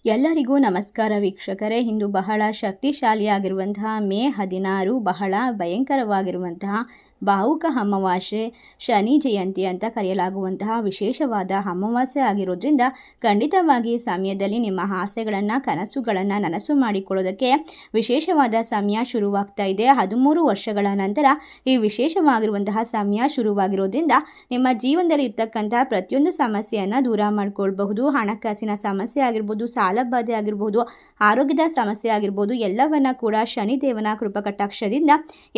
ಎಲ್ಲರಿಗೂ ನಮಸ್ಕಾರ ವೀಕ್ಷಕರೇ. ಇಂದು ಬಹಳ ಶಕ್ತಿಶಾಲಿಯಾಗಿರುವಂತಹ ಮೇ 16 ಬಹಳ ಭಯಂಕರವಾಗಿರುವಂತಹ ಭಾವುಕ ಅಮಾವಾಸ್ಯೆ, ಶನಿ ಜಯಂತಿ ಅಂತ ಕರೆಯಲಾಗುವಂತಹ ವಿಶೇಷವಾದ ಅಮಾವಾಸ್ಯೆ ಆಗಿರೋದ್ರಿಂದ ಖಂಡಿತವಾಗಿ ಈ ಸಮಯದಲ್ಲಿ ನಿಮ್ಮ ಆಸೆಗಳನ್ನು ಕನಸುಗಳನ್ನು ನನಸು ಮಾಡಿಕೊಳ್ಳೋದಕ್ಕೆ ವಿಶೇಷವಾದ ಸಮಯ ಶುರುವಾಗ್ತಾ ಇದೆ. 13 ವರ್ಷಗಳ ನಂತರ ಈ ವಿಶೇಷವಾಗಿರುವಂತಹ ಸಮಯ ಶುರುವಾಗಿರೋದ್ರಿಂದ ನಿಮ್ಮ ಜೀವನದಲ್ಲಿ ಇರ್ತಕ್ಕಂಥ ಪ್ರತಿಯೊಂದು ಸಮಸ್ಯೆಯನ್ನು ದೂರ ಮಾಡ್ಕೊಳ್ಬಹುದು. ಹಣಕಾಸಿನ ಸಮಸ್ಯೆ ಆಗಿರ್ಬೋದು, ಸಾಲಬಾಧೆ ಆಗಿರ್ಬೋದು, ಆರೋಗ್ಯದ ಸಮಸ್ಯೆ ಆಗಿರ್ಬೋದು, ಎಲ್ಲವನ್ನ ಕೂಡ ಶನಿದೇವನ ಕೃಪಕಟಾಕ್ಷದಿಂದ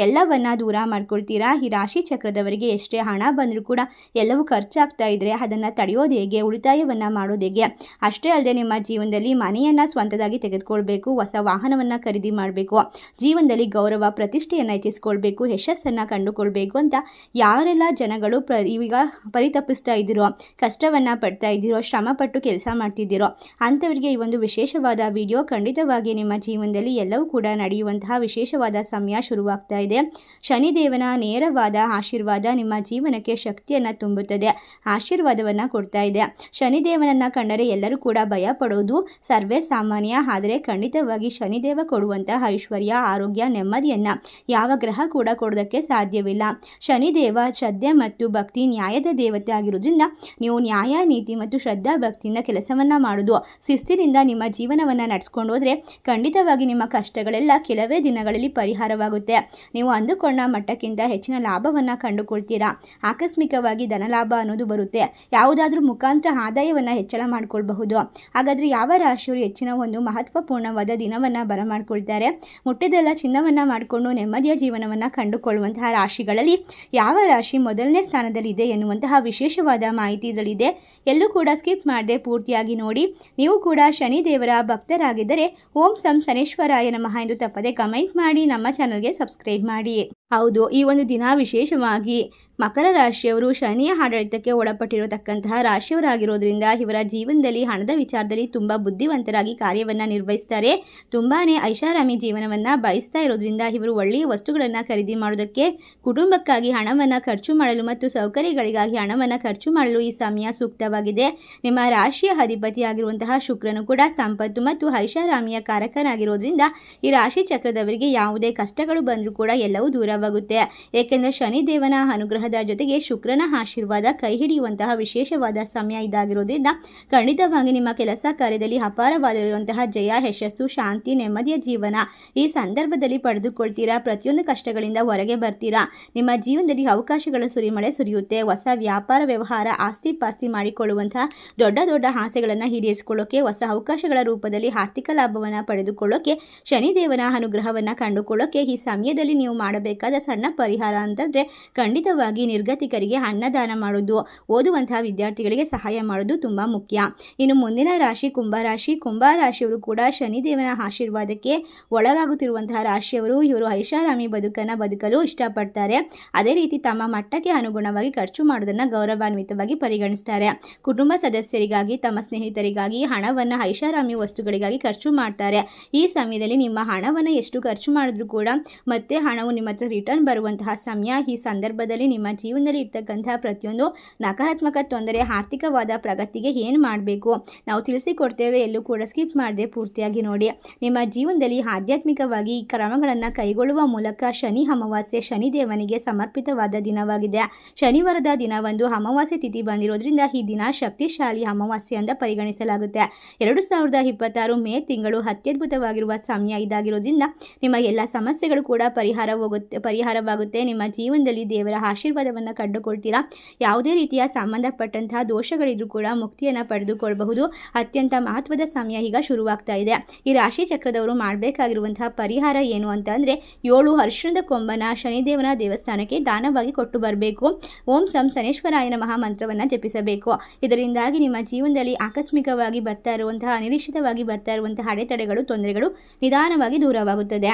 ಎಲ್ಲವನ್ನ ದೂರ ಮಾಡ್ಕೊಳ್ತೀರಾ. ಈ ರಾಶಿ ಚಕ್ರದವರಿಗೆ ಎಷ್ಟೇ ಹಣ ಬಂದರೂ ಕೂಡ ಎಲ್ಲವೂ ಖರ್ಚಾಗ್ತಾ ಇದ್ರೆ ಅದನ್ನು ತಡೆಯೋದು ಹೇಗೆ, ಉಳಿತಾಯವನ್ನು ಮಾಡೋದು ಹೇಗೆ, ಅಷ್ಟೇ ಅಲ್ಲದೆ ನಿಮ್ಮ ಜೀವನದಲ್ಲಿ ಮನೆಯನ್ನು ಸ್ವಂತದಾಗಿ ತೆಗೆದುಕೊಳ್ಬೇಕು, ಹೊಸ ವಾಹನವನ್ನು ಖರೀದಿ ಮಾಡಬೇಕು, ಜೀವನದಲ್ಲಿ ಗೌರವ ಪ್ರತಿಷ್ಠೆಯನ್ನು ಹೆಚ್ಚಿಸ್ಕೊಳ್ಬೇಕು, ಯಶಸ್ಸನ್ನು ಕಂಡುಕೊಳ್ಬೇಕು ಅಂತ ಯಾರೆಲ್ಲ ಜನಗಳು ಈಗ ಪರಿತಪಿಸ್ತಾ ಇದ್ದೀರೋ, ಕಷ್ಟವನ್ನು ಪಡ್ತಾ ಇದ್ದೀರೋ, ಶ್ರಮಪಟ್ಟು ಕೆಲಸ ಮಾಡ್ತಿದ್ದೀರೋ ಅಂಥವರಿಗೆ ಈ ಒಂದು ವಿಶೇಷವಾದ ವಿಡಿಯೋ ಖಂಡಿತವಾಗಿ ನಿಮ್ಮ ಜೀವನದಲ್ಲಿ ಎಲ್ಲವೂ ಕೂಡ ನಡೆಯುವಂತಹ ವಿಶೇಷವಾದ ಸಮಯ ಶುರುವಾಗ್ತಾ ಇದೆ. ಶನಿದೇವನ ನೇರವಾದ ಆಶೀರ್ವಾದ ನಿಮ್ಮ ಜೀವನಕ್ಕೆ ಶಕ್ತಿಯನ್ನು ತುಂಬುತ್ತದೆ, ಆಶೀರ್ವಾದವನ್ನು ಕೊಡ್ತಾ ಇದೆ. ಶನಿದೇವನನ್ನು ಕಂಡರೆ ಎಲ್ಲರೂ ಕೂಡ ಭಯ ಪಡೋದು ಸರ್ವೇ ಸಾಮಾನ್ಯ. ಆದರೆ ಖಂಡಿತವಾಗಿ ಶನಿದೇವ ಕೊಡುವಂತಹ ಐಶ್ವರ್ಯ, ಆರೋಗ್ಯ, ನೆಮ್ಮದಿಯನ್ನು ಯಾವ ಗ್ರಹ ಕೂಡ ಕೊಡೋದಕ್ಕೆ ಸಾಧ್ಯವಿಲ್ಲ. ಶನಿದೇವ ಶ್ರದ್ಧೆ ಮತ್ತು ಭಕ್ತಿ, ನ್ಯಾಯದ ದೇವತೆ ಆಗಿರೋದ್ರಿಂದ ನೀವು ನ್ಯಾಯ, ನೀತಿ ಮತ್ತು ಶ್ರದ್ಧಾ ಭಕ್ತಿಯಿಂದ ಕೆಲಸವನ್ನು ಮಾಡೋದು, ಶಿಸ್ತಿನಿಂದ ನಿಮ್ಮ ಜೀವನವನ್ನು ನಡೆಸ್ಕೊಂಡು ಹೋದರೆ ಖಂಡಿತವಾಗಿ ನಿಮ್ಮ ಕಷ್ಟಗಳೆಲ್ಲ ಕೆಲವೇ ದಿನಗಳಲ್ಲಿ ಪರಿಹಾರವಾಗುತ್ತೆ. ನೀವು ಅಂದುಕೊಂಡ ಮಟ್ಟಕ್ಕಿಂತ ಹೆಚ್ಚಿನ ಲಾಭವನ್ನು ಕಂಡುಕೊಳ್ತೀರಾ. ಆಕಸ್ಮಿಕವಾಗಿ ಧನಲಾಭ ಅನ್ನೋದು ಬರುತ್ತೆ. ಯಾವುದಾದ್ರೂ ಮುಖಾಂತರ ಆದಾಯವನ್ನು ಹೆಚ್ಚಳ ಮಾಡಿಕೊಳ್ಬಹುದು. ಹಾಗಾದರೆ ಯಾವ ರಾಶಿಯವರು ಹೆಚ್ಚಿನ ಒಂದು ಮಹತ್ವಪೂರ್ಣವಾದ ದಿನವನ್ನು ಬರಮಾಡ್ಕೊಳ್ತಾರೆ? ಮುಟ್ಟಿದೆಲ್ಲ ಚಿನ್ನವನ್ನು ಮಾಡಿಕೊಂಡು ನೆಮ್ಮದಿಯ ಜೀವನವನ್ನು ಕಂಡುಕೊಳ್ಳುವಂತಹ ರಾಶಿಗಳಲ್ಲಿ ಯಾವ ರಾಶಿ ಮೊದಲನೇ ಸ್ಥಾನದಲ್ಲಿದೆ ಎನ್ನುವಂತಹ ವಿಶೇಷವಾದ ಮಾಹಿತಿ ಇದರಲ್ಲಿದೆ. ಎಲ್ಲೂ ಕೂಡ ಸ್ಕಿಪ್ ಮಾಡದೆ ಪೂರ್ತಿಯಾಗಿ ನೋಡಿ. ನೀವು ಕೂಡ ಶನಿದೇವರ ಭಕ್ತರಾಗಿದ್ದರೆ ಓಂ ಸಂ ಶನೇಶ್ವರಾಯ ನಮಃ ಎಂದು ತಪ್ಪದೆ ಕಮೆಂಟ್ ಮಾಡಿ, ನಮ್ಮ ಚಾನಲ್ಗೆ ಸಬ್ಸ್ಕ್ರೈಬ್ ಮಾಡಿ. ಹೌದು, ಈ ಒಂದು ದಿನ ವಿಶೇಷವಾಗಿ ಮಕರ ರಾಶಿಯವರು ಶನಿಯ ಆಡಳಿತಕ್ಕೆ ಒಳಪಟ್ಟಿರತಕ್ಕಂತಹ ರಾಶಿಯವರಾಗಿರೋದ್ರಿಂದ ಇವರ ಜೀವನದಲ್ಲಿ ಹಣದ ವಿಚಾರದಲ್ಲಿ ತುಂಬ ಬುದ್ಧಿವಂತರಾಗಿ ಕಾರ್ಯವನ್ನು ನಿರ್ವಹಿಸ್ತಾರೆ. ತುಂಬಾ ಐಷಾರಾಮಿ ಜೀವನವನ್ನು ಬಯಸ್ತಾ ಇರೋದ್ರಿಂದ ಇವರು ಒಳ್ಳೆಯ ವಸ್ತುಗಳನ್ನು ಖರೀದಿ ಮಾಡೋದಕ್ಕೆ, ಕುಟುಂಬಕ್ಕಾಗಿ ಹಣವನ್ನು ಖರ್ಚು ಮಾಡಲು ಮತ್ತು ಸೌಕರ್ಯಗಳಿಗಾಗಿ ಹಣವನ್ನು ಖರ್ಚು ಮಾಡಲು ಈ ಸಮಯ ಸೂಕ್ತವಾಗಿದೆ. ನಿಮ್ಮ ರಾಶಿಯ ಅಧಿಪತಿಯಾಗಿರುವಂತಹ ಶುಕ್ರನು ಕೂಡ ಸಂಪತ್ತು ಮತ್ತು ಐಷಾರಾಮಿಯ ಕಾರಕನಾಗಿರೋದ್ರಿಂದ ಈ ರಾಶಿ ಚಕ್ರದವರಿಗೆ ಯಾವುದೇ ಕಷ್ಟಗಳು ಬಂದರೂ ಕೂಡ ಎಲ್ಲವೂ ದೂರವಾಗುತ್ತೆ. ಏಕೆಂದರೆ ಶನಿದೇವನ ಅನುಗ್ರಹದ ಜೊತೆಗೆ ಶುಕ್ರನ ಆಶೀರ್ವಾದ ಕೈ ಹಿಡಿಯುವಂತಹ ವಿಶೇಷವಾದ ಸಮಯ ಇದಾಗಿರೋದ್ರಿಂದ ಖಂಡಿತವಾಗಿ ನಿಮ್ಮ ಕೆಲಸ ಕಾರ್ಯದಲ್ಲಿ ಅಪಾರವಾಗಿರುವಂತಹ ಜಯ, ಯಶಸ್ಸು, ಶಾಂತಿ, ನೆಮ್ಮದಿಯ ಜೀವನ ಈ ಸಂದರ್ಭದಲ್ಲಿ ಪಡೆದುಕೊಳ್ತೀರಾ. ಪ್ರತಿಯೊಂದು ಕಷ್ಟಗಳಿಂದ ಹೊರಗೆ ಬರ್ತೀರಾ. ನಿಮ್ಮ ಜೀವನದಲ್ಲಿ ಅವಕಾಶಗಳ ಸುರಿಮಳೆ ಸುರಿಯುತ್ತೆ. ಹೊಸ ವ್ಯಾಪಾರ, ವ್ಯವಹಾರ, ಆಸ್ತಿ ಪಾಸ್ತಿ ಮಾಡಿಕೊಳ್ಳುವಂತಹ ದೊಡ್ಡ ದೊಡ್ಡ ಆಸೆಗಳನ್ನು ಈಡೇರಿಸಿಕೊಳ್ಳೋಕೆ, ಹೊಸ ಅವಕಾಶಗಳ ರೂಪದಲ್ಲಿ ಆರ್ಥಿಕ ಲಾಭವನ್ನು ಪಡೆದುಕೊಳ್ಳೋಕೆ, ಶನಿದೇವನ ಅನುಗ್ರಹವನ್ನು ಕಂಡುಕೊಳ್ಳೋಕೆ ಈ ಸಮಯದಲ್ಲಿ ನೀವು ಮಾಡಬೇಕಾದ ಸಣ್ಣ ಪರಿಹಾರ ಅಂತಂದರೆ ಖಂಡಿತವಾಗಿ ನಿರ್ಗತಿಕರಿಗೆ ಅನ್ನದಾನ ಮಾಡೋದು, ಓದುವಂತಹ ವಿದ್ಯಾರ್ಥಿಗಳಿಗೆ ಸಹಾಯ ಮಾಡೋದು ತುಂಬ ಮುಖ್ಯ. ಇನ್ನು ಮುಂದಿನ ರಾಶಿ ಕುಂಭರಾಶಿ. ಕುಂಭರಾಶಿಯವರು ಕೂಡ ಶನಿದೇವನ ಆಶೀರ್ವಾದಕ್ಕೆ ಒಳಗಾಗುತ್ತಿರುವಂತಹ ರಾಶಿಯವರು. ಇವರು ಐಷಾರಾಮಿ ಬದುಕನ್ನು ಬದುಕಲು ಇಷ್ಟಪಡ್ತಾರೆ. ಅದೇ ರೀತಿ ತಮ್ಮ ಮಟ್ಟಕ್ಕೆ ಅನುಗುಣವಾಗಿ ಖರ್ಚು ಮಾಡೋದನ್ನು ಗೌರವಾನ್ವಿತವಾಗಿ ಪರಿಗಣಿಸ್ತಾರೆ. ಕುಟುಂಬ ಸದಸ್ಯರಿಗಾಗಿ, ತಮ್ಮ ಸ್ನೇಹಿತರಿಗಾಗಿ ಹಣವನ್ನು ಐಷಾರಾಮಿ ವಸ್ತುಗಳಿಗಾಗಿ ಖರ್ಚು ಮಾಡ್ತಾರೆ. ಈ ಸಮಯದಲ್ಲಿ ನಿಮ್ಮ ಹಣವನ್ನು ಎಷ್ಟು ಖರ್ಚು ಮಾಡಿದ್ರೂ ಕೂಡ ಮತ್ತೆ ಹಣವು ನಿಮ್ಮ ಹತ್ರ ರಿಟರ್ನ್ ಬರುವಂತಹ ಸಮಯ. ಈ ಸಂದರ್ಭದಲ್ಲಿ ನಿಮ್ಮ ಜೀವನದಲ್ಲಿ ಇರ್ತಕ್ಕಂತಹ ಪ್ರತಿಯೊಂದು ನಕಾರಾತ್ಮಕ ತೊಂದರೆ, ಆರ್ಥಿಕವಾದ ಪ್ರಗತಿಗೆ ಏನು ಮಾಡಬೇಕು ನಾವು ತಿಳಿಸಿಕೊಡ್ತೇವೆ. ಎಲ್ಲೂ ಕೂಡ ಸ್ಕಿಪ್ ಮಾಡದೆ ಪೂರ್ತಿಯಾಗಿ ನೋಡಿ. ನಿಮ್ಮ ಜೀವನದಲ್ಲಿ ಆಧ್ಯಾತ್ಮಿಕವಾಗಿ ಕ್ರಮಗಳನ್ನು ಕೈಗೊಳ್ಳುವ ಮೂಲಕ ಶನಿ ಅಮಾವಾಸ್ಯೆ ಶನಿದೇವನಿಗೆ ಸಮರ್ಪಿತವಾದ ದಿನವಾಗಿದೆ. ಶನಿವಾರದ ದಿನ ಒಂದು ಅಮಾವಾಸ್ಯೆ ತಿಥಿ ಬಂದಿರೋದ್ರಿಂದ ಈ ದಿನ ಶಕ್ತಿಶಾಲಿ ಅಮಾವಾಸ್ಯೆ ಅಂತ ಪರಿಗಣಿಸಲಾಗುತ್ತೆ. 2026 ಮೇ ತಿಂಗಳು ಅತ್ಯದ್ಭುತವಾಗಿರುವ ಸಮಯ ಇದಾಗಿರೋದ್ರಿಂದ ನಿಮ್ಮ ಎಲ್ಲ ಸಮಸ್ಯೆಗಳು ಕೂಡ ಪರಿಹಾರವಾಗುತ್ತೆ. ನಿಮ್ಮ ಜೀವನದಲ್ಲಿ ದೇವರ ಆಶೀರ್ವಾದವನ್ನು ಕಂಡುಕೊಳ್ತೀರಾ. ಯಾವುದೇ ರೀತಿಯ ಸಂಬಂಧಪಟ್ಟಂತಹ ದೋಷಗಳಿದ್ರೂ ಕೂಡ ಮುಕ್ತಿಯನ್ನು ಪಡೆದುಕೊಳ್ಳಬಹುದು. ಅತ್ಯಂತ ಮಹತ್ವದ ಸಮಯ ಈಗ ಶುರುವಾಗ್ತಾ ಇದೆ. ಈ ರಾಶಿ ಚಕ್ರದವರು ಮಾಡಬೇಕಾಗಿರುವಂತಹ ಪರಿಹಾರ ಏನು ಅಂತ ಅಂದರೆ 7 ಅರಿಶಿಣದ ಕೊಂಬನ ಶನಿದೇವನ ದೇವಸ್ಥಾನಕ್ಕೆ ದಾನವಾಗಿ ಕೊಟ್ಟು ಬರಬೇಕು. ಓಂ ಸಂ ಶನೇಶ್ವರಾಯ ನಮಃ ಮಂತ್ರವನ್ನು ಜಪಿಸಬೇಕು. ಇದರಿಂದಾಗಿ ನಿಮ್ಮ ಜೀವನದಲ್ಲಿ ಆಕಸ್ಮಿಕವಾಗಿ ಬರ್ತಾ ಇರುವಂತಹ, ಅನಿರೀಕ್ಷಿತವಾಗಿ ಬರ್ತಾ ಇರುವಂತಹ ಅಡೆತಡೆಗಳು, ತೊಂದರೆಗಳು ನಿಧಾನವಾಗಿ ದೂರವಾಗುತ್ತದೆ.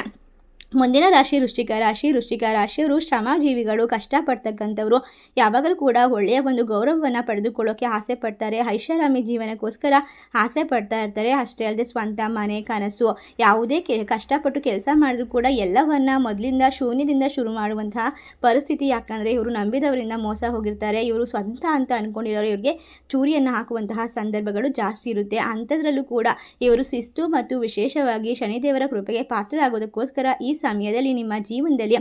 ಮುಂದಿನ ರಾಶಿ ವೃಶ್ಚಿಕ ರಾಶಿ. ವೃಶ್ಚಿಕ ರಾಶಿಯವರು ಶ್ರಮಜೀವಿಗಳು, ಕಷ್ಟಪಡ್ತಕ್ಕಂಥವ್ರು, ಯಾವಾಗಲೂ ಕೂಡ ಒಳ್ಳೆಯ ಒಂದು ಗೌರವವನ್ನು ಪಡೆದುಕೊಳ್ಳೋಕೆ ಆಸೆ ಪಡ್ತಾರೆ. ಐಷಾರಾಮಿ ಜೀವನಕ್ಕೋಸ್ಕರ ಆಸೆ ಪಡ್ತಾ ಇರ್ತಾರೆ. ಅಷ್ಟೇ ಅಲ್ಲದೆ ಸ್ವಂತ ಮನೆ ಕನಸು, ಯಾವುದೇ ಕಷ್ಟಪಟ್ಟು ಕೆಲಸ ಮಾಡಿದ್ರು ಕೂಡ ಎಲ್ಲವನ್ನ ಮೊದಲಿಂದ ಶೂನ್ಯದಿಂದ ಶುರು ಮಾಡುವಂತಹ ಪರಿಸ್ಥಿತಿ. ಯಾಕಂದರೆ ಇವರು ನಂಬಿದವರಿಂದ ಮೋಸ ಹೋಗಿರ್ತಾರೆ. ಇವರು ಸ್ವಂತ ಅಂತ ಅಂದ್ಕೊಂಡಿರೋರು ಇವ್ರಿಗೆ ಚೂರಿಯನ್ನು ಹಾಕುವಂತಹ ಸಂದರ್ಭಗಳು ಜಾಸ್ತಿ ಇರುತ್ತೆ. ಅಂಥದ್ರಲ್ಲೂ ಕೂಡ ಇವರು ಶಿಸ್ತು ಮತ್ತು ವಿಶೇಷವಾಗಿ ಶನಿದೇವರ ಕೃಪೆಗೆ ಪಾತ್ರರಾಗೋದಕ್ಕೋಸ್ಕರ ಈ ಸಮಯದಲ್ಲಿ ನಿಮ್ಮ ಜೀವನದಲ್ಲಿ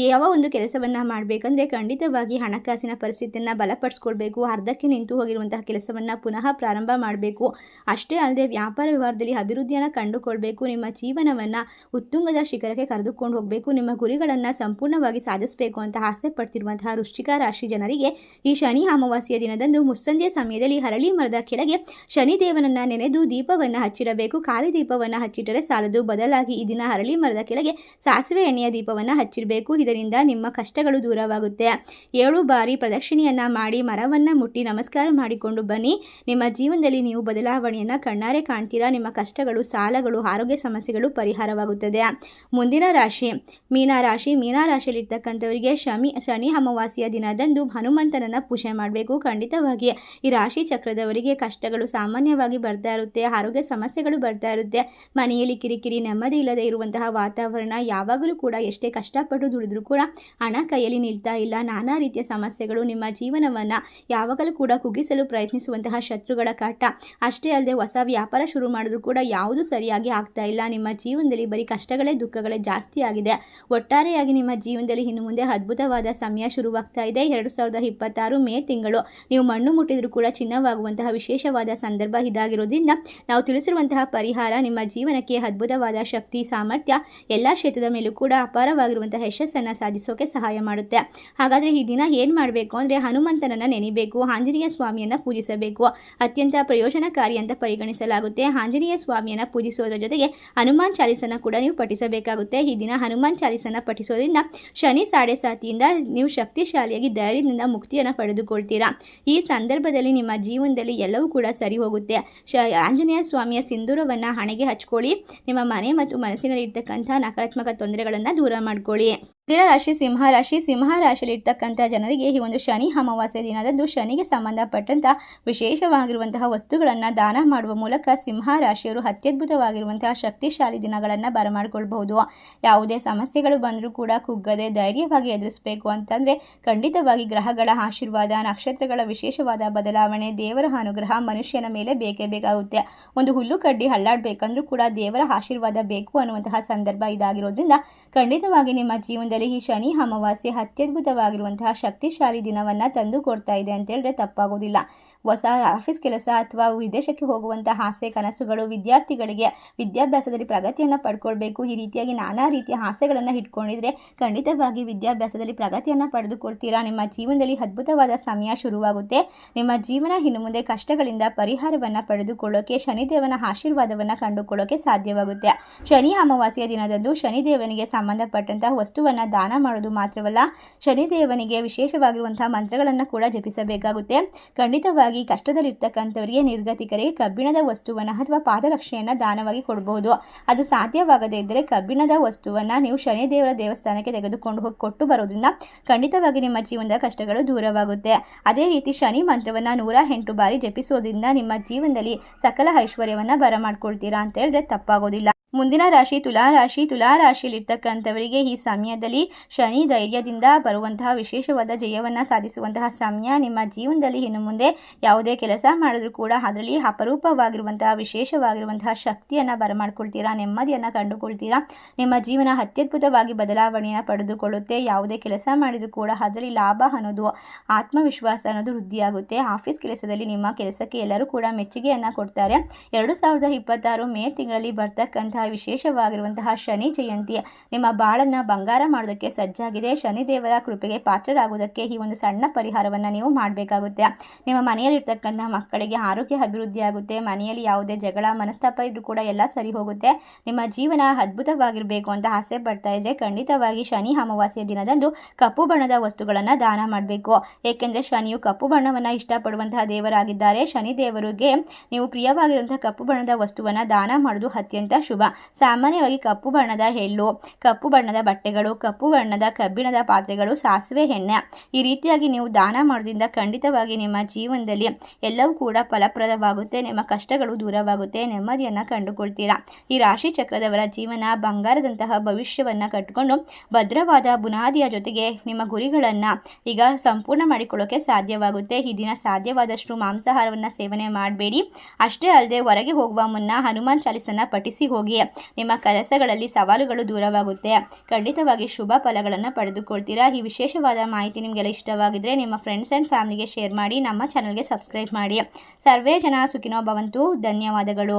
ಯಾವ ಒಂದು ಕೆಲಸವನ್ನು ಮಾಡಬೇಕಂದ್ರೆ ಖಂಡಿತವಾಗಿ ಹಣಕಾಸಿನ ಪರಿಸ್ಥಿತಿಯನ್ನು ಬಲಪಡಿಸ್ಕೊಳ್ಬೇಕು. ಅರ್ಧಕ್ಕೆ ನಿಂತು ಹೋಗಿರುವಂತಹ ಕೆಲಸವನ್ನು ಪುನಃ ಪ್ರಾರಂಭ ಮಾಡಬೇಕು. ಅಷ್ಟೇ ಅಲ್ಲದೆ ವ್ಯಾಪಾರ ವ್ಯವಹಾರದಲ್ಲಿ ಅಭಿವೃದ್ಧಿಯನ್ನು ಕಂಡುಕೊಳ್ಬೇಕು. ನಿಮ್ಮ ಜೀವನವನ್ನು ಉತ್ತುಂಗದ ಶಿಖರಕ್ಕೆ ಕರೆದುಕೊಂಡು ಹೋಗಬೇಕು. ನಿಮ್ಮ ಗುರಿಗಳನ್ನು ಸಂಪೂರ್ಣವಾಗಿ ಸಾಧಿಸಬೇಕು ಅಂತ ಆಸೆ ಪಡ್ತಿರುವಂತಹ ವೃಶ್ಚಿಕ ರಾಶಿ ಜನರಿಗೆ ಈ ಶನಿ ಅಮಾವಾಸ್ಯೆಯ ದಿನದಂದು ಮುಸ್ಸಂಜೆ ಸಮಯದಲ್ಲಿ ಹರಳಿ ಮರದ ಕೆಳಗೆ ಶನಿದೇವನನ್ನು ನೆನೆದು ದೀಪವನ್ನು ಹಚ್ಚಿಡಬೇಕು. ಖಾಲಿ ದೀಪವನ್ನು ಹಚ್ಚಿಟ್ಟರೆ ಸಾಲದು, ಬದಲಾಗಿ ಈ ದಿನ ಹರಳಿ ಮರದ ಕೆಳಗೆ ಸಾಸಿವೆ ಎಣ್ಣೆಯ ದೀಪವನ್ನು ಹಚ್ಚಿರಬೇಕು. ಇದರಿಂದ ನಿಮ್ಮ ಕಷ್ಟಗಳು ದೂರವಾಗುತ್ತೆ. 7 ಬಾರಿ ಪ್ರದಕ್ಷಿಣೆಯನ್ನು ಮಾಡಿ ಮರವನ್ನು ಮುಟ್ಟಿ ನಮಸ್ಕಾರ ಮಾಡಿಕೊಂಡು ಬನ್ನಿ. ನಿಮ್ಮ ಜೀವನದಲ್ಲಿ ನೀವು ಬದಲಾವಣೆಯನ್ನು ಕಣ್ಣಾರೆ ಕಾಣ್ತೀರಾ. ನಿಮ್ಮ ಕಷ್ಟಗಳು, ಸಾಲಗಳು, ಆರೋಗ್ಯ ಸಮಸ್ಯೆಗಳು ಪರಿಹಾರವಾಗುತ್ತದೆ. ಮುಂದಿನ ರಾಶಿ ಮೀನರಾಶಿ. ಮೀನರಾಶಿಯಲ್ಲಿರ್ತಕ್ಕಂಥವರಿಗೆ ಶನಿ ಅಮಾವಾಸ್ಯೆಯ ದಿನದಂದು ಹನುಮಂತನನ್ನು ಪೂಜೆ ಮಾಡಬೇಕು. ಖಂಡಿತವಾಗಿ ಈ ರಾಶಿ ಚಕ್ರದವರಿಗೆ ಕಷ್ಟಗಳು ಸಾಮಾನ್ಯವಾಗಿ ಬರ್ತಾ ಇರುತ್ತೆ. ಆರೋಗ್ಯ ಸಮಸ್ಯೆಗಳು ಬರ್ತಾ ಇರುತ್ತೆ. ಮನೆಯಲ್ಲಿ ಕಿರಿಕಿರಿ, ನೆಮ್ಮದಿ ಇಲ್ಲದೆ ಇರುವಂತಹ ವಾತಾವರಣ, ಯಾವಾಗಲೂ ಕೂಡ ಎಷ್ಟೇ ಕಷ್ಟಪಟ್ಟು ದುಡಿದ್ರೂ ಕೂಡ ಹಣ ಕೈಯಲ್ಲಿ ನಿಲ್ತಾ ಇಲ್ಲ. ನಾನಾ ರೀತಿಯ ಸಮಸ್ಯೆಗಳು, ನಿಮ್ಮ ಜೀವನವನ್ನು ಯಾವಾಗಲೂ ಕೂಡ ಕುಗ್ಗಿಸಲು ಪ್ರಯತ್ನಿಸುವಂತಹ ಶತ್ರುಗಳ ಕಾಟ. ಅಷ್ಟೇ ಅಲ್ಲದೆ ಹೊಸ ವ್ಯಾಪಾರ ಶುರು ಮಾಡಿದ್ರು ಕೂಡ ಯಾವುದು ಸರಿಯಾಗಿ ಆಗ್ತಾ ಇಲ್ಲ. ನಿಮ್ಮ ಜೀವನದಲ್ಲಿ ಬರೀ ಕಷ್ಟಗಳೇ ದುಃಖಗಳೇ ಜಾಸ್ತಿ ಆಗಿದೆ. ಒಟ್ಟಾರೆಯಾಗಿ ನಿಮ್ಮ ಜೀವನದಲ್ಲಿ ಇನ್ನು ಮುಂದೆ ಅದ್ಭುತವಾದ ಸಮಯ ಶುರುವಾಗ್ತಾ ಇದೆ. 2026 ಮೇ ತಿಂಗಳು ನೀವು ಮಣ್ಣು ಮುಟ್ಟಿದ್ರು ಕೂಡ ಚಿನ್ನವಾಗುವಂತಹ ವಿಶೇಷವಾದ ಸಂದರ್ಭ ಇದಾಗಿರೋದ್ರಿಂದ ನಾವು ತಿಳಿಸಿರುವಂತಹ ಪರಿಹಾರ ನಿಮ್ಮ ಜೀವನಕ್ಕೆ ಅದ್ಭುತವಾದ ಶಕ್ತಿ, ಸಾಮರ್ಥ್ಯ, ಎಲ್ಲ ಕ್ಷೇತ್ರದ ಮೇಲೂ ಕೂಡ ಅಪಾರವಾಗಿರುವಂತಹ ಯಶಸ್ಸನ್ನು ಸಾಧಿಸೋಕೆ ಸಹಾಯ ಮಾಡುತ್ತೆ. ಹಾಗಾದರೆ ಈ ದಿನ ಏನು ಮಾಡಬೇಕು ಅಂದರೆ ಹನುಮಂತನನ್ನು ನೆನೆಯಬೇಕು, ಆಂಜನೇಯ ಸ್ವಾಮಿಯನ್ನು ಪೂಜಿಸಬೇಕು. ಅತ್ಯಂತ ಪ್ರಯೋಜನಕಾರಿ ಅಂತ ಪರಿಗಣಿಸಲಾಗುತ್ತೆ. ಆಂಜನೇಯ ಸ್ವಾಮಿಯನ್ನು ಪೂಜಿಸೋದ್ರ ಜೊತೆಗೆ ಹನುಮಾನ್ ಚಾಲೀಸನ್ನು ಕೂಡ ನೀವು ಪಠಿಸಬೇಕಾಗುತ್ತೆ. ಈ ದಿನ ಹನುಮಾನ್ ಚಾಲೀಸನ್ನು ಪಠಿಸೋದ್ರಿಂದ ಶನಿ ಸಾಡೆಸಾತಿಯಿಂದ ನೀವು ಶಕ್ತಿಶಾಲಿಯಾಗಿ ಧೈರ್ಯದಿಂದ ಮುಕ್ತಿಯನ್ನು ಪಡೆದುಕೊಳ್ತೀರಾ. ಈ ಸಂದರ್ಭದಲ್ಲಿ ನಿಮ್ಮ ಜೀವನದಲ್ಲಿ ಎಲ್ಲವೂ ಕೂಡ ಸರಿ ಹೋಗುತ್ತೆ. ಆಂಜನೇಯ ಸ್ವಾಮಿಯ ಸಿಂಧೂರವನ್ನು ಹಣೆಗೆ ಹಚ್ಕೊಳ್ಳಿ. ನಿಮ್ಮ ಮನೆ ಮತ್ತು ಮನಸ್ಸಿನಲ್ಲಿ ಇರ್ತಕ್ಕಂಥ ನಕಾರಾತ್ಮಕ ತೊಂದರೆಗಳನ್ನು ದೂರ ಮಾಡ್ಕೊಳ್ಳಿ. ಮುಂದಿನ ರಾಶಿ ಸಿಂಹರಾಶಿ. ಸಿಂಹರಾಶಿಯಲ್ಲಿರ್ತಕ್ಕಂಥ ಜನರಿಗೆ ಈ ಒಂದು ಶನಿ ಅಮಾವಾಸ್ಯೆ ದಿನದಂದು ಶನಿಗೆ ಸಂಬಂಧಪಟ್ಟಂಥ ವಿಶೇಷವಾಗಿರುವಂತಹ ವಸ್ತುಗಳನ್ನು ದಾನ ಮಾಡುವ ಮೂಲಕ ಸಿಂಹರಾಶಿಯವರು ಅತ್ಯದ್ಭುತವಾಗಿರುವಂತಹ ಶಕ್ತಿಶಾಲಿ ದಿನಗಳನ್ನು ಬರಮಾಡಿಕೊಳ್ಬಹುದು. ಯಾವುದೇ ಸಮಸ್ಯೆಗಳು ಬಂದರೂ ಕೂಡ ಕುಗ್ಗದೆ ಧೈರ್ಯವಾಗಿ ಎದುರಿಸಬೇಕು ಅಂತಂದರೆ ಖಂಡಿತವಾಗಿ ಗ್ರಹಗಳ ಆಶೀರ್ವಾದ, ನಕ್ಷತ್ರಗಳ ವಿಶೇಷವಾದ ಬದಲಾವಣೆ, ದೇವರ ಅನುಗ್ರಹ ಮನುಷ್ಯನ ಮೇಲೆ ಬೇಕೇ ಬೇಕಾಗುತ್ತೆ. ಒಂದು ಹುಲ್ಲು ಕಡ್ಡಿ ಹಳ್ಳಾಡಬೇಕಂದ್ರೂ ಕೂಡ ದೇವರ ಆಶೀರ್ವಾದ ಬೇಕು ಅನ್ನುವಂತಹ ಸಂದರ್ಭ ಇದಾಗಿರೋದ್ರಿಂದ ಖಂಡಿತವಾಗಿ ನಿಮ್ಮ ಜೀವನದಲ್ಲಿ ಈ ಶನಿ ಅಮಾವಾಸ್ಯೆ ಅತ್ಯದ್ಭುತವಾಗಿರುವಂತಹ ಶಕ್ತಿಶಾಲಿ ದಿನವನ್ನು ತಂದು ಕೊಡ್ತಾ ಇದೆ ಅಂತ ಹೇಳಿದ್ರೆ ತಪ್ಪಾಗೋದಿಲ್ಲ. ಹೊಸ ಆಫೀಸ್ ಕೆಲಸ ಅಥವಾ ವಿದೇಶಕ್ಕೆ ಹೋಗುವಂತಹ ಆಸೆ ಕನಸುಗಳು, ವಿದ್ಯಾರ್ಥಿಗಳಿಗೆ ವಿದ್ಯಾಭ್ಯಾಸದಲ್ಲಿ ಪ್ರಗತಿಯನ್ನು ಪಡ್ಕೊಳ್ಬೇಕು, ಈ ರೀತಿಯಾಗಿ ನಾನಾ ರೀತಿಯ ಆಸೆಗಳನ್ನು ಇಟ್ಕೊಂಡಿದ್ರೆ ಖಂಡಿತವಾಗಿ ವಿದ್ಯಾಭ್ಯಾಸದಲ್ಲಿ ಪ್ರಗತಿಯನ್ನು ಪಡೆದುಕೊಳ್ತೀರಾ. ನಿಮ್ಮ ಜೀವನದಲ್ಲಿ ಅದ್ಭುತವಾದ ಸಮಯ ಶುರುವಾಗುತ್ತೆ. ನಿಮ್ಮ ಜೀವನ ಇನ್ನು ಮುಂದೆ ಕಷ್ಟಗಳಿಂದ ಪರಿಹಾರವನ್ನು ಪಡೆದುಕೊಳ್ಳೋಕೆ, ಶನಿದೇವನ ಆಶೀರ್ವಾದವನ್ನು ಕಂಡುಕೊಳ್ಳೋಕೆ ಸಾಧ್ಯವಾಗುತ್ತೆ. ಶನಿ ಅಮಾವಾಸ್ಯೆಯ ದಿನದಂದು ಶನಿದೇವನಿಗೆ ಸಂಬಂಧಪಟ್ಟಂತಹ ವಸ್ತುವನ್ನು ದಾನ ಮಾಡೋದು ಮಾತ್ರವಲ್ಲ, ಶನಿದೇವನಿಗೆ ವಿಶೇಷವಾಗಿರುವಂತಹ ಮಂತ್ರಗಳನ್ನು ಕೂಡ ಜಪಿಸಬೇಕಾಗುತ್ತೆ. ಖಂಡಿತವಾಗಿ ಕಷ್ಟದಲ್ಲಿರ್ತಕ್ಕಂಥವರಿಗೆ, ನಿರ್ಗತಿಕರಿಗೆ ಕಬ್ಬಿಣದ ವಸ್ತುವನ್ನು ಅಥವಾ ಪಾದರಕ್ಷೆಯನ್ನು ದಾನವಾಗಿ ಕೊಡಬಹುದು. ಅದು ಸಾಧ್ಯವಾಗದೇ ಇದ್ದರೆ ಕಬ್ಬಿಣದ ವಸ್ತುವನ್ನು ನೀವು ಶನಿದೇವರ ದೇವಸ್ಥಾನಕ್ಕೆ ತೆಗೆದುಕೊಂಡು ಹೋಗಿ ಕೊಟ್ಟು ಬರೋದ್ರಿಂದ ಖಂಡಿತವಾಗಿ ನಿಮ್ಮ ಜೀವನದ ಕಷ್ಟಗಳು ದೂರವಾಗುತ್ತೆ. ಅದೇ ರೀತಿ ಶನಿ ಮಂತ್ರವನ್ನು 108 ಬಾರಿ ಜಪಿಸೋದ್ರಿಂದ ನಿಮ್ಮ ಜೀವನದಲ್ಲಿ ಸಕಲ ಐಶ್ವರ್ಯವನ್ನು ಬರಮಾಡ್ಕೊಳ್ತೀರಾ ಅಂತ ಹೇಳಿದ್ರೆ ತಪ್ಪಾಗೋದಿಲ್ಲ. ಮುಂದಿನ ರಾಶಿ ತುಲಾರಾಶಿ. ತುಲಾರಾಶಿಯಲ್ಲಿರ್ತಕ್ಕಂಥವರಿಗೆ ಈ ಸಮಯದಲ್ಲಿ ಶನಿ ಧೈರ್ಯದಿಂದ ಬರುವಂತಹ ವಿಶೇಷವಾದ ಜಯವನ್ನು ಸಾಧಿಸುವಂತಹ ಸಮಯ. ನಿಮ್ಮ ಜೀವನದಲ್ಲಿ ಇನ್ನು ಮುಂದೆ ಯಾವುದೇ ಕೆಲಸ ಮಾಡಿದ್ರೂ ಕೂಡ ಅದರಲ್ಲಿ ಅಪರೂಪವಾಗಿರುವಂತಹ ವಿಶೇಷವಾಗಿರುವಂತಹ ಶಕ್ತಿಯನ್ನು ಬರಮಾಡ್ಕೊಳ್ತೀರಾ, ನೆಮ್ಮದಿಯನ್ನು ಕಂಡುಕೊಳ್ತೀರಾ. ನಿಮ್ಮ ಜೀವನ ಅತ್ಯದ್ಭುತವಾಗಿ ಬದಲಾವಣೆಯನ್ನು ಪಡೆದುಕೊಳ್ಳುತ್ತೆ. ಯಾವುದೇ ಕೆಲಸ ಮಾಡಿದ್ರೂ ಕೂಡ ಅದರಲ್ಲಿ ಲಾಭ ಅನ್ನೋದು, ಆತ್ಮವಿಶ್ವಾಸ ಅನ್ನೋದು ವೃದ್ಧಿಯಾಗುತ್ತೆ. ಆಫೀಸ್ ಕೆಲಸದಲ್ಲಿ ನಿಮ್ಮ ಕೆಲಸಕ್ಕೆ ಎಲ್ಲರೂ ಕೂಡ ಮೆಚ್ಚುಗೆಯನ್ನು ಕೊಡ್ತಾರೆ. 2026 ಮೇ ತಿಂಗಳಲ್ಲಿ ಬರ್ತಕ್ಕಂಥ ವಿಶೇಷವಾಗಿರುವಂತಹ ಶನಿ ಜಯಂತಿ ನಿಮ್ಮ ಬಾಳನ್ನು ಬಂಗಾರ ಮಾಡೋದಕ್ಕೆ ಸಜ್ಜಾಗಿದೆ. ಶನಿದೇವರ ಕೃಪೆಗೆ ಪಾತ್ರರಾಗುವುದಕ್ಕೆ ಈ ಒಂದು ಸಣ್ಣ ಪರಿಹಾರವನ್ನು ನೀವು ಮಾಡಬೇಕಾಗುತ್ತೆ. ನಿಮ್ಮ ಮನೆಯಲ್ಲಿರ್ತಕ್ಕಂಥ ಮಕ್ಕಳಿಗೆ ಆರೋಗ್ಯ ಅಭಿವೃದ್ಧಿ ಆಗುತ್ತೆ. ಮನೆಯಲ್ಲಿ ಯಾವುದೇ ಜಗಳ ಮನಸ್ತಾಪ ಇದ್ರೂ ಕೂಡ ಎಲ್ಲ ಸರಿ ಹೋಗುತ್ತೆ. ನಿಮ್ಮ ಜೀವನ ಅದ್ಭುತವಾಗಿರಬೇಕು ಅಂತ ಆಸೆ ಪಡ್ತಾ ಇದ್ರೆ ಖಂಡಿತವಾಗಿ ಶನಿ ಅಮಾವಾಸ್ಯೆಯ ದಿನದಂದು ಕಪ್ಪು ಬಣ್ಣದ ವಸ್ತುಗಳನ್ನು ದಾನ ಮಾಡಬೇಕು. ಏಕೆಂದರೆ ಶನಿಯು ಕಪ್ಪು ಬಣ್ಣವನ್ನು ಇಷ್ಟಪಡುವಂತಹ ದೇವರಾಗಿದ್ದಾರೆ. ಶನಿ ದೇವರಿಗೆ ನೀವು ಪ್ರಿಯವಾಗಿರುವಂತಹ ಕಪ್ಪು ಬಣ್ಣದ ವಸ್ತುವನ್ನು ದಾನ ಮಾಡೋದು ಅತ್ಯಂತ ಶುಭ. ಸಾಮಾನ್ಯವಾಗಿ ಕಪ್ಪು ಬಣ್ಣದ ಎಳ್ಳು, ಕಪ್ಪು ಬಣ್ಣದ ಬಟ್ಟೆಗಳು, ಕಪ್ಪು ಬಣ್ಣದ ಕಬ್ಬಿಣದ ಪಾತ್ರೆಗಳು, ಸಾಸಿವೆ ಎಣ್ಣೆ ಈ ರೀತಿಯಾಗಿ ನೀವು ದಾನ ಮಾಡೋದ್ರಿಂದ ಖಂಡಿತವಾಗಿ ನಿಮ್ಮ ಜೀವನದಲ್ಲಿ ಎಲ್ಲವೂ ಕೂಡ ಫಲಪ್ರದವಾಗುತ್ತೆ. ನಿಮ್ಮ ಕಷ್ಟಗಳು ದೂರವಾಗುತ್ತೆ, ನೆಮ್ಮದಿಯನ್ನು ಕಂಡುಕೊಳ್ತೀರಾ. ಈ ರಾಶಿ ಚಕ್ರದವರ ಜೀವನ ಬಂಗಾರದಂತಹ ಭವಿಷ್ಯವನ್ನು ಕಟ್ಟಿಕೊಂಡು ಭದ್ರವಾದ ಬುನಾದಿಯ ಜೊತೆಗೆ ನಿಮ್ಮ ಗುರಿಗಳನ್ನು ಈಗ ಸಂಪೂರ್ಣ ಮಾಡಿಕೊಳ್ಳೋಕೆ ಸಾಧ್ಯವಾಗುತ್ತೆ. ಈ ದಿನ ಸಾಧ್ಯವಾದಷ್ಟು ಮಾಂಸಾಹಾರವನ್ನು ಸೇವನೆ ಮಾಡಬೇಡಿ. ಅಷ್ಟೇ ಅಲ್ಲದೆ ಹೊರಗೆ ಹೋಗುವ ಮುನ್ನ ಹನುಮಾನ್ ಚಾಲಿಸನ್ನು ಪಠಿಸಿ ಹೋಗಿ. ನಿಮ್ಮ ಕೆಲಸಗಳಲ್ಲಿ ಸವಾಲುಗಳು ದೂರವಾಗುತ್ತೆ, ಖಂಡಿತವಾಗಿ ಶುಭ ಫಲಗಳನ್ನು ಪಡೆದುಕೊಳ್ತೀರಾ. ಈ ವಿಶೇಷವಾದ ಮಾಹಿತಿ ನಿಮಗೆಲ್ಲ ಇಷ್ಟವಾಗಿದ್ದರೆ ನಿಮ್ಮ ಫ್ರೆಂಡ್ಸ್ ಆ್ಯಂಡ್ ಫ್ಯಾಮಿಲಿಗೆ ಶೇರ್ ಮಾಡಿ. ನಮ್ಮ ಚಾನಲ್ಗೆ ಸಬ್ಸ್ಕ್ರೈಬ್ ಮಾಡಿ. ಸರ್ವೇ ಜನ ಸುಖಿನೋ ಭವಂತು. ಧನ್ಯವಾದಗಳು.